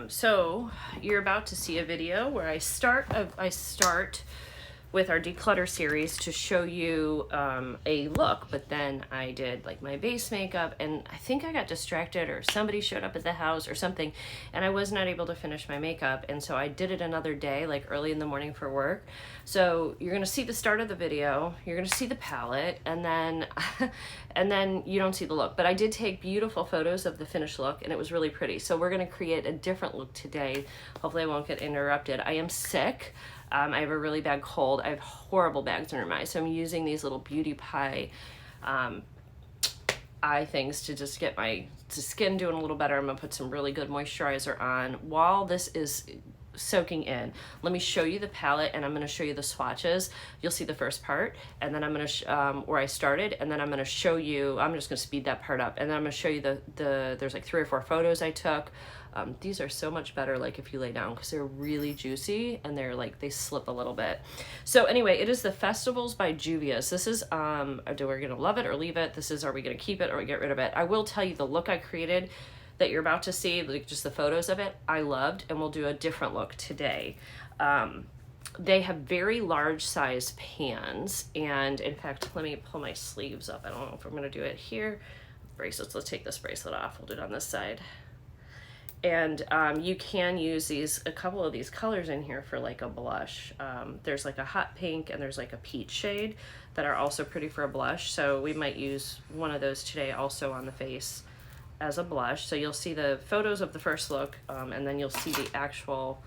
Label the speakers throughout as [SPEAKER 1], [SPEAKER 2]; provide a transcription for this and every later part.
[SPEAKER 1] So you're about to see a video where I start with our declutter series to show you a look, but then I did like my base makeup, and I think I got distracted or somebody showed up at the house or something, and I was not able to finish my makeup, and so I did it another day, like early in the morning for work. So you're gonna see the start of the video, you're gonna see the palette, and then and then you don't see the look. But I did take beautiful photos of the finished look, and it was really pretty. So we're gonna create a different look today. Hopefully I won't get interrupted. I am sick. I have a really bad cold. I have horrible bags under my eyes, so I'm using these little Beautypie eye things to just get my skin doing a little better. I'm gonna put some really good moisturizer on while this is soaking in. Let me show you the palette, and I'm gonna show you the swatches. You'll see the first part, and then I'm gonna where I started, and then I'm gonna show you, I'm just gonna speed that part up, and then I'm gonna show you there's like 3 or 4 photos I took. These are so much better like if you lay down, because they're really juicy and they're like, they slip a little bit. So anyway, it is the Festivals by Juvias. This is do we gonna love it or leave it? This is, are we gonna keep it or get rid of it? I will tell you the look I created that you're about to see, like just the photos of it, I loved, and we'll do a different look today. They have very large size pans, and in fact, let me pull my sleeves up. I don't know if I'm gonna do it here. Bracelets, let's take this bracelet off. We'll do it on this side. And you can use a couple of these colors in here for like a blush. There's like a hot pink and there's like a peach shade that are also pretty for a blush. So we might use one of those today also on the face as a blush. So you'll see the photos of the first look, and then you'll see the actual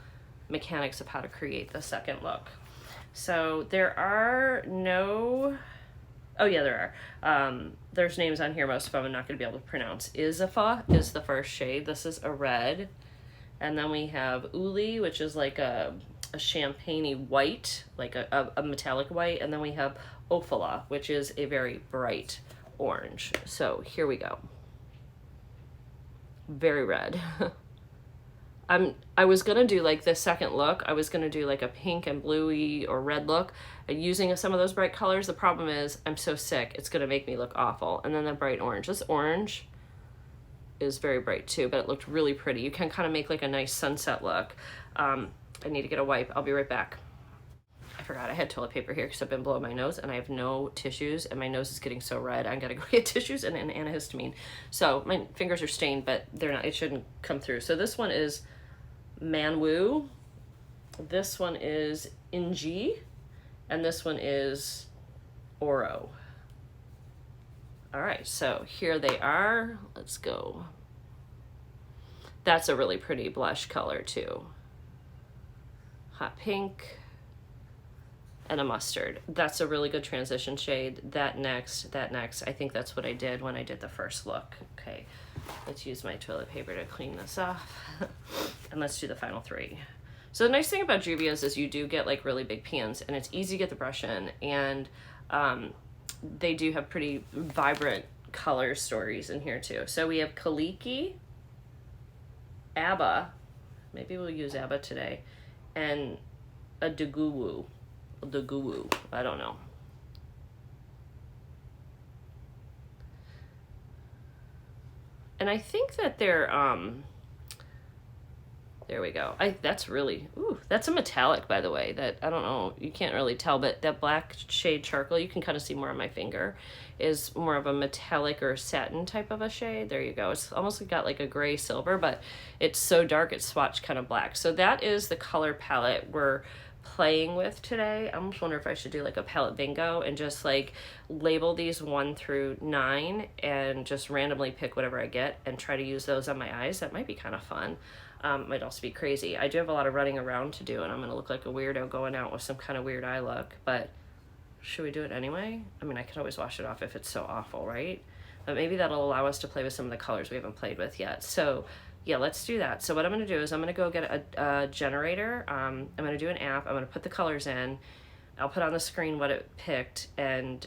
[SPEAKER 1] mechanics of how to create the second look. So there are no, oh yeah, there are. There's names on here, most of them I'm not going to be able to pronounce. Isafa is the first shade. This is a red. And then we have Uli, which is like a champagne-y white, like a metallic white. And then we have Ophala, which is a very bright orange. So here we go. Very red. I was gonna do like the second look, I was gonna do like a pink and bluey or red look using some of those bright colors. The problem is I'm so sick, it's gonna make me look awful. And then the bright orange, this orange is very bright too, but it looked really pretty. You can kind of make like a nice sunset look. I need to get a wipe. I'll be right back. I forgot I had toilet paper here because I've been blowing my nose and I have no tissues, and my nose is getting so red. I gotta go get tissues and an antihistamine. So my fingers are stained, but they're not, it shouldn't come through. So this one is Manwu, this one is Inji, and this one is Oro. All right, so here they are. Let's go. That's a really pretty blush color too. Hot pink and a mustard. That's a really good transition shade. That next. I think that's what I did when I did the first look. Okay. Let's use my toilet paper to clean this off. And let's do the final 3. So the nice thing about Juvias is you do get like really big pans, and it's easy to get the brush in, and they do have pretty vibrant color stories in here too. So we have Kaliki, Abba, maybe we'll use Abba today, and a Deguwu, I don't know. And I think that they're, there we go. That's really, ooh, that's a metallic, by the way, that, I don't know, you can't really tell, but that black shade charcoal, you can kind of see more on my finger, is more of a metallic or satin type of a shade. There you go. It's almost got like a gray silver, but it's so dark, it's swatched kind of black. So that is the color palette we're playing with today. I almost wonder if I should do like a palette bingo and just like label these 1 through 9 and just randomly pick whatever I get and try to use those on my eyes. That might be kind of fun. Might also be crazy. I do have a lot of running around to do, and I'm gonna look like a weirdo going out with some kind of weird eye look, but should we do it anyway? I mean, I could always wash it off if it's so awful, right? But maybe that'll allow us to play with some of the colors we haven't played with yet. So yeah, let's do that. So what I'm gonna do is I'm gonna go get a generator. I'm gonna do an app. I'm gonna put the colors in. I'll put on the screen what it picked, and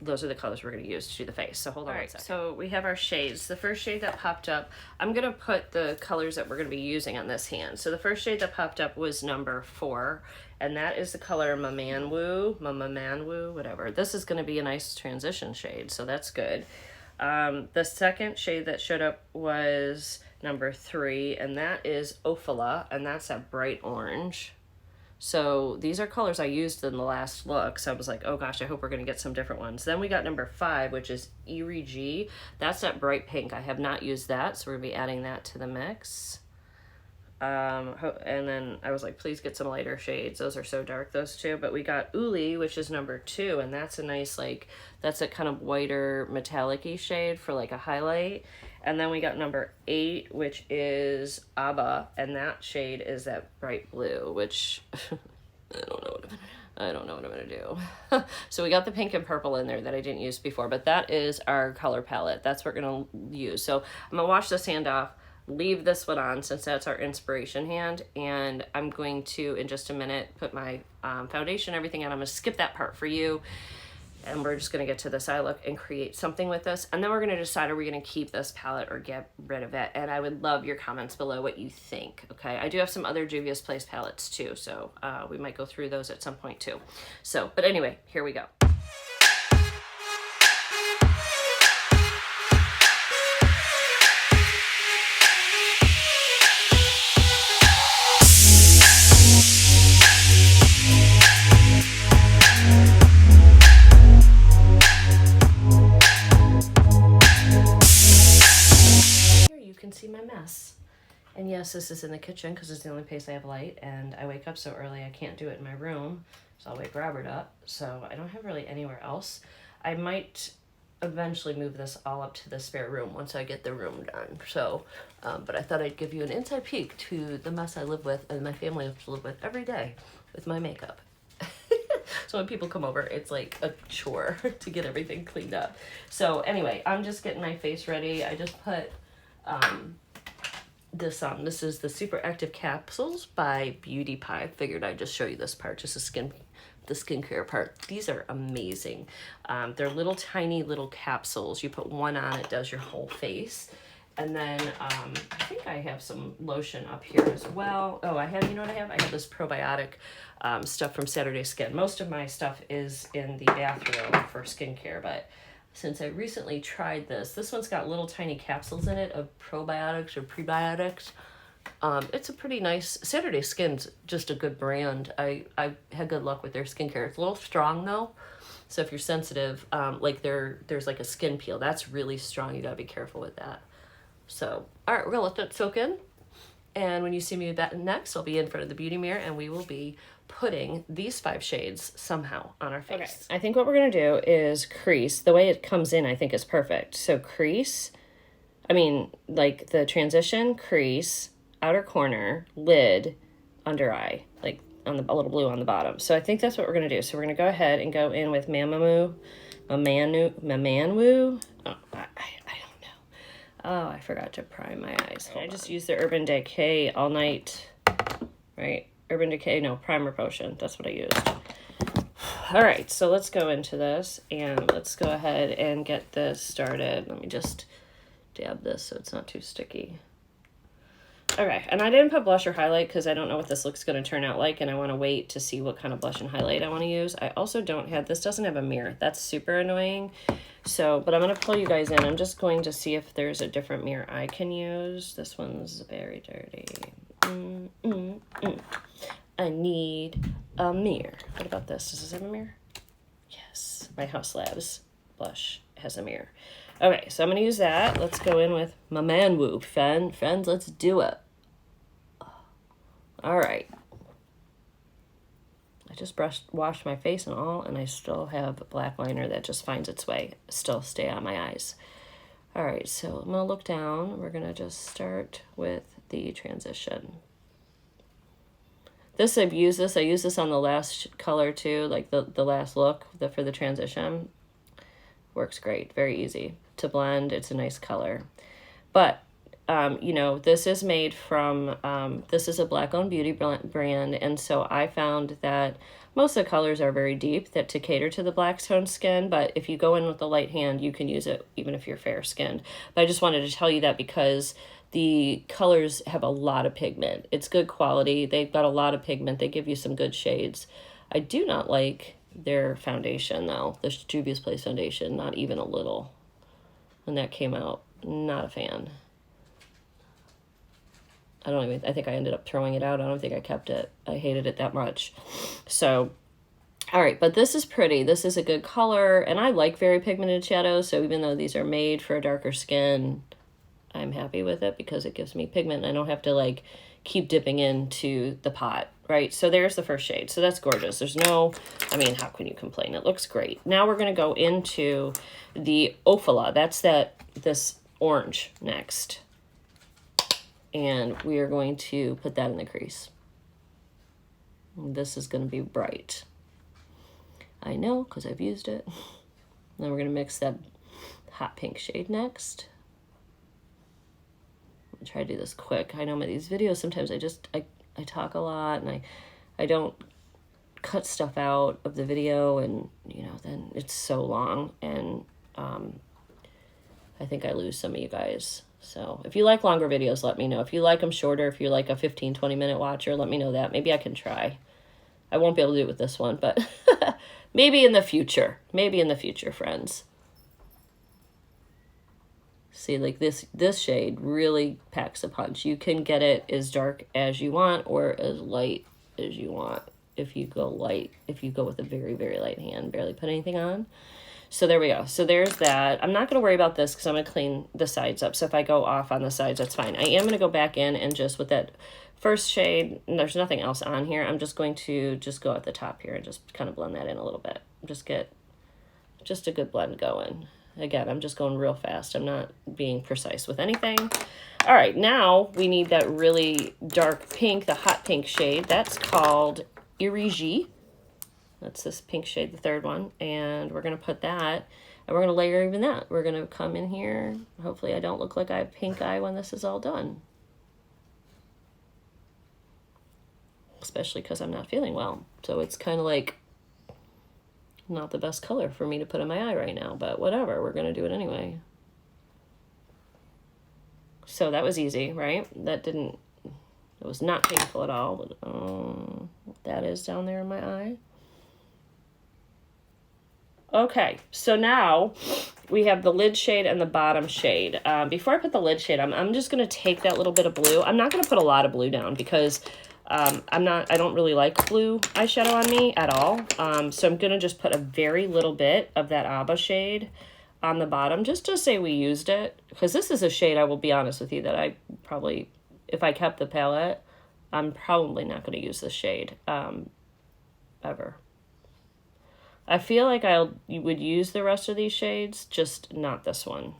[SPEAKER 1] those are the colors we're gonna use to do the face. So hold on one second. So we have our shades. The first shade that popped up, I'm gonna put the colors that we're gonna be using on this hand. So the first shade that popped up was number 4, and that is the color Mamanwu, whatever. This is gonna be a nice transition shade, so that's good. The second shade that showed up was number 3, and that is Ophala, and that's that bright orange. So these are colors I used in the last look, so I was like, oh gosh, I hope we're going to get some different ones. Then we got number 5, which is Eerie G. That's that bright pink. I have not used that, so we're going to be adding that to the mix. And then I was like, please get some lighter shades. Those are so dark, those two. But we got Uli, which is number 2, and that's a nice, like, that's a kind of whiter metallic-y shade for like a highlight. And then we got number 8, which is Abba, and that shade is that bright blue, which I don't know what I'm gonna do. So we got the pink and purple in there that I didn't use before, but that is our color palette. That's what we're gonna use. So I'm gonna wash this hand off, leave this one on since that's our inspiration hand, and I'm going to, in just a minute, put my foundation, everything on. I'm gonna skip that part for you, and we're just gonna get to this eye look and create something with this, and then we're gonna decide, are we gonna keep this palette or get rid of it? And I would love your comments below what you think, okay? I do have some other Juviasplace palettes too, so we might go through those at some point too. So, but anyway, here we go. See my mess. And yes, this is in the kitchen because it's the only place I have light, and I wake up so early I can't do it in my room, so I'll wake Robert up. So I don't have really anywhere else. I might eventually move this all up to the spare room once I get the room done. So but I thought I'd give you an inside peek to the mess I live with and my family have to live with every day with my makeup. So when people come over, it's like a chore to get everything cleaned up. So anyway, I'm just getting my face ready. I just put this on. This is the Super Active Capsules by Beautypie. Figured I'd just show you this part, just the skincare part. These are amazing. They're little tiny little capsules. You put one on, it does your whole face. And then I think I have some lotion up here as well. Oh, I have, you know what I have? I have this probiotic stuff from Saturday Skin. Most of my stuff is in the bathroom for skincare, but since I recently tried this one's got little tiny capsules in it of probiotics or prebiotics. It's a pretty nice, Saturday Skin's just a good brand. I had good luck with their skincare. It's a little strong though. So if you're sensitive, like there's like a skin peel. That's really strong. You gotta be careful with that. So, all right, we're gonna let that soak in. And when you see me back next, I'll be in front of the beauty mirror and we will be putting these 5 shades somehow on our face. Okay. I think what we're going to do is crease. The way it comes in, I think, is perfect. So crease, like the transition, crease, outer corner, lid, under eye, like on the a little blue on the bottom. So I think that's what we're going to do. So we're going to go ahead and go in with Mamamoo. Oh, I don't know. Oh, I forgot to prime my eyes. I just used the Urban Decay All Night, right? Urban Decay, no, Primer Potion. That's what I used. All right, so let's go into this and let's go ahead and get this started. Let me just dab this so it's not too sticky. Okay, and I didn't put blush or highlight because I don't know what this looks going to turn out like, and I want to wait to see what kind of blush and highlight I want to use. I also don't have, this doesn't have a mirror. That's super annoying. So, but I'm going to pull you guys in. I'm just going to see if there's a different mirror I can use. This one's very dirty. I need a mirror. What about this? Does this have a mirror? Yes. My Haus Labs blush has a mirror. Okay, so I'm going to use that. Let's go in with my man woo. Friends, let's do it. All right. I just washed my face and all, and I still have black liner that just finds its way. Still stay on my eyes. All right, so I'm going to look down. We're going to just start with the transition. I use this on the last color too, like the last look for the transition. Works great, very easy to blend. It's a nice color. But, you know, this is made from, this is a Black-owned beauty brand, and so I found that most of the colors are very deep to cater to the black tone skin, but if you go in with the light hand, you can use it even if you're fair-skinned. But I just wanted to tell you that because the colors have a lot of pigment. It's good quality. They've got a lot of pigment. They give you some good shades. I do not like their foundation, though. The Juviasplace foundation, not even a little. When that came out, not a fan. I think I ended up throwing it out. I don't think I kept it. I hated it that much. So, all right, but this is pretty. This is a good color, and I like very pigmented shadows, so even though these are made for a darker skin, I'm happy with it because it gives me pigment. I don't have to like keep dipping into the pot, right? So there's the first shade. So that's gorgeous. There's no, I mean, how can you complain? It looks great. Now we're going to go into the Ophala. That's this orange next. And we are going to put that in the crease. This is going to be bright. I know because I've used it. Then we're going to mix that hot pink shade next. Try to do this quick. I know these videos sometimes I talk a lot and I don't cut stuff out of the video, and you know, then it's so long, and I think I lose some of you guys. So if you like longer videos, let me know. If you like them shorter, if you're like a 15-20 minute watcher, let me know that. Maybe I can try. I won't be able to do it with this one, but maybe in the future. Maybe in the future, friends. See, like this shade really packs a punch. You can get it as dark as you want or as light as you want. If you go light, if you go with a very, very light hand, barely put anything on. So there we go. So there's that. I'm not going to worry about this because I'm going to clean the sides up. So if I go off on the sides, that's fine. I am going to go back in and just with that first shade, and there's nothing else on here, I'm just going to just go at the top here and just kind of blend that in a little bit. Just get just a good blend going. Again, I'm just going real fast. I'm not being precise with anything. All right, now we need that really dark pink, the hot pink shade. That's called Irigi. That's this pink shade, the third one. And we're going to put that, and we're going to layer even that. We're going to come in here. Hopefully I don't look like I have pink eye when this is all done. Especially because I'm not feeling well. So it's kind of like not the best color for me to put in my eye right now, but whatever, we're gonna do it anyway. So that was easy, right? It was not painful at all, but that is down there in my eye. Okay, so now we have the lid shade and the bottom shade. Before I put the lid shade, I'm just gonna take that little bit of blue. I'm not gonna put a lot of blue down because I don't really like blue eyeshadow on me at all. So I'm going to just put a very little bit of that Abba shade on the bottom, just to say we used it. Because this is a shade, I will be honest with you, that I probably, if I kept the palette, I'm probably not going to use this shade, ever. I feel like you would use the rest of these shades, just not this one.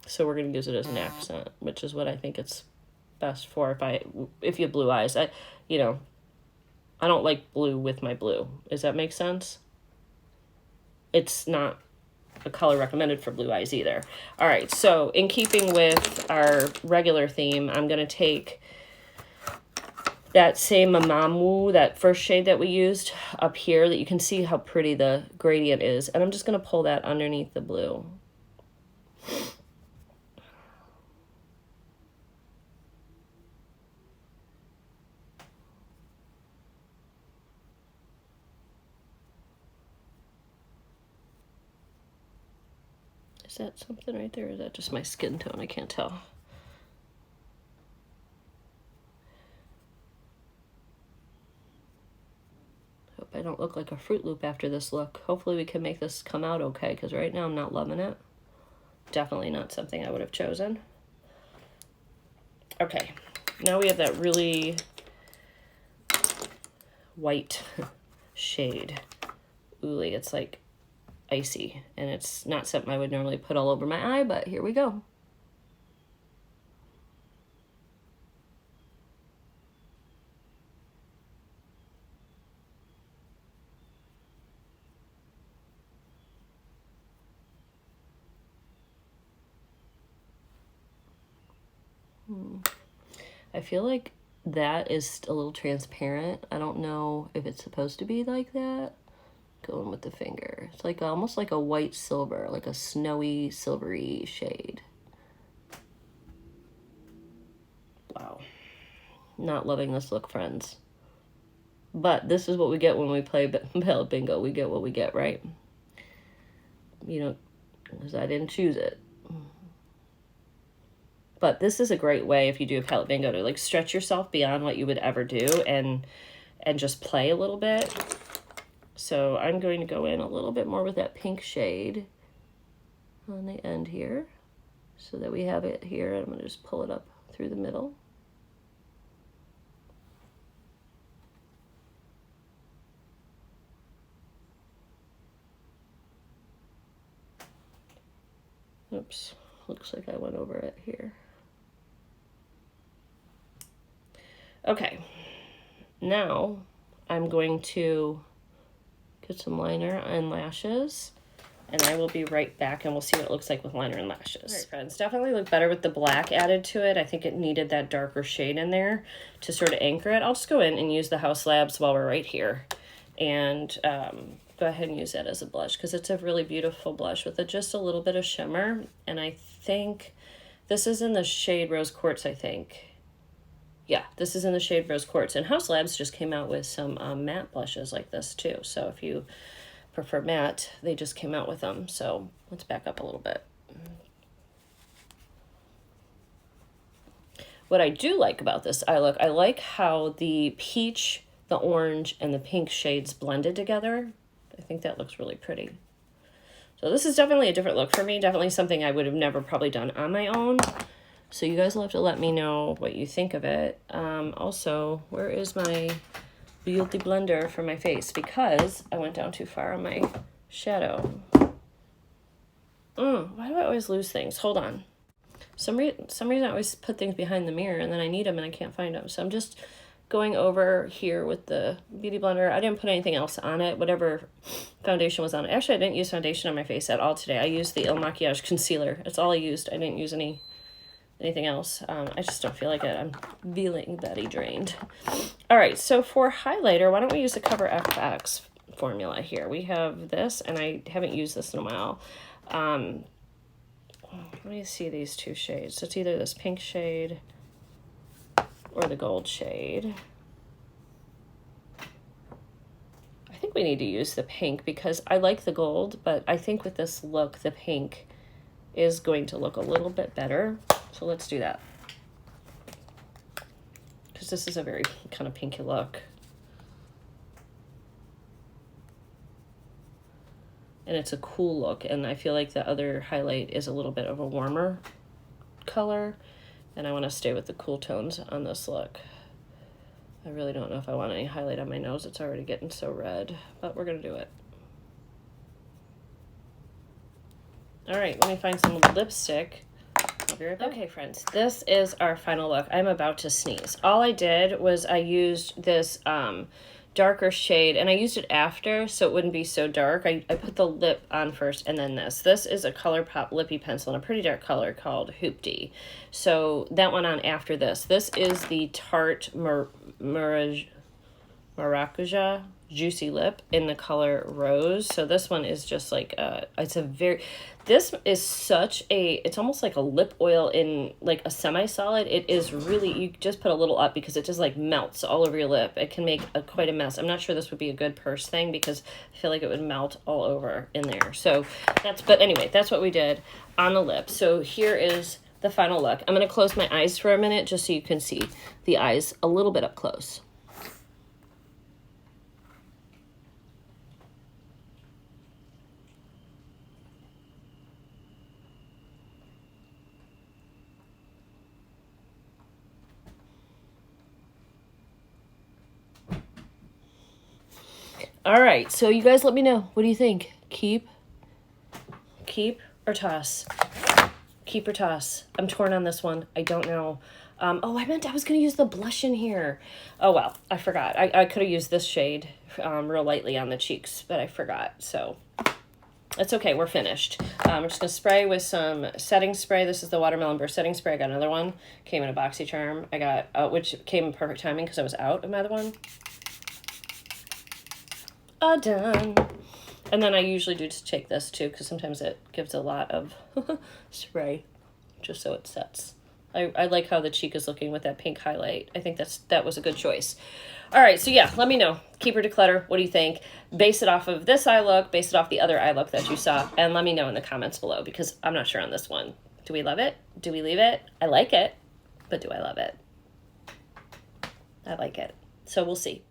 [SPEAKER 1] So we're going to use it as an accent, which is what I think it's best for if you have blue eyes. I don't like blue with my blue. Does that make sense? It's not a color recommended for blue eyes either. All right, so in keeping with our regular theme, I'm going to take that same Mamamoo, that first shade that we used up here, that you can see how pretty the gradient is, and I'm just going to pull that underneath the blue. Is that something right there? Or is that just my skin tone? I can't tell. Hope I don't look like a Fruit Loop after this look. Hopefully we can make this come out okay, because right now I'm not loving it. Definitely not something I would have chosen. Okay, now we have that really white shade. Ooly, it's like icy, and it's not something I would normally put all over my eye, but here we go. I feel like that is a little transparent. I don't know if it's supposed to be like that. Going with the finger. It's like almost like a white silver, like a snowy, silvery shade. Wow. Not loving this look, friends. But this is what we get when we play pallet bingo. We get what we get, right? You know, because I didn't choose it. but this is a great way if you do a palette bingo to like stretch yourself beyond what you would ever do and just play a little bit. So I'm going to go in a little bit more with that pink shade on the end here so that we have it here. I'm going to just pull it up through the middle. Oops, looks like I went over it here. Okay, now I'm going to get some liner and lashes, and I will be right back and we'll see what it looks like with liner and lashes. All right, friends, definitely look better with the black added to it. I think it needed that darker shade in there to sort of anchor it. I'll just go in and use the Haus Labs while we're right here and go ahead and use that as a blush because it's a really beautiful blush with just a little bit of shimmer. And I think this is in the shade Rose Quartz, I think. Yeah, this is in the shade Rose Quartz. And Haus Labs just came out with some matte blushes like this too. So if you prefer matte, they just came out with them. So let's back up a little bit. What I do like about this eye look, I like how the peach, the orange, and the pink shades blended together. I think that looks really pretty. So this is definitely a different look for me. Definitely something I would have never probably done on my own. So you guys will have to let me know what you think of it. Also, where is my Beauty blender for my face? Because I went down too far on my shadow. Why do I always lose things? Hold on. Some reason I always put things behind the mirror and then I need them and I can't find them. So I'm just going over here with the Beauty blender. I didn't put anything else on it. Whatever foundation was on it. Actually, I didn't use foundation on my face at all today. I used the Ilmakiage concealer. That's all I used. I didn't use anything else. I just don't feel like it. I'm feeling very drained. All right, so for highlighter, why don't we use the Cover FX formula here? We have this, and I haven't used this in a while. Let me see these two shades. So it's either this pink shade or the gold shade. I think we need to use the pink because I like the gold, but I think with this look, the pink is going to look a little bit better. So let's do that. Because this is a very kind of pinky look. And it's a cool look. And I feel like the other highlight is a little bit of a warmer color. And I want to stay with the cool tones on this look. I really don't know if I want any highlight on my nose. It's already getting so red. But we're going to do it. All right, let me find some lipstick. I'll be right back. Okay, friends, this is our final look. I'm about to sneeze. All I did was I used this darker shade, and I used it after so it wouldn't be so dark. I put the lip on first and then this. This is a Colourpop lippy pencil in a pretty dark color called Hoopty. So that went on after this. This is the Tart marajuca juicy lip in the color Rose. So this one is just like this is such a, it's almost like a lip oil in like a semi-solid. It is really, you just put a little up because it just like melts all over your lip. It can make quite a mess. I'm not sure this would be a good purse thing because I feel like it would melt all over in there. So but anyway, that's what we did on the lip. So here is the final look. I'm going to close my eyes for a minute just so you can see the eyes a little bit up close. All right, so you guys let me know. What do you think? Keep or toss? Keep or toss? I'm torn on this one. I don't know. Oh, I was going to use the blush in here. Oh, well, I forgot. I could have used this shade real lightly on the cheeks, but I forgot. So it's okay. We're finished. I'm just going to spray with some setting spray. This is the Watermelon Burst setting spray. I got another one. Came in a BoxyCharm. I got, which came in perfect timing because I was out of my other one. Done. And then I usually do just take this too because sometimes it gives a lot of spray just so it sets. I like how the cheek is looking with that pink highlight. I think that was a good choice. All right, so yeah, let me know. Keep or declutter, what do you think? Base it off of this eye look, base it off the other eye look that you saw, and let me know in the comments below because I'm not sure on this one. Do we love it? Do we leave it? I like it, but do I love it? I like it. So we'll see.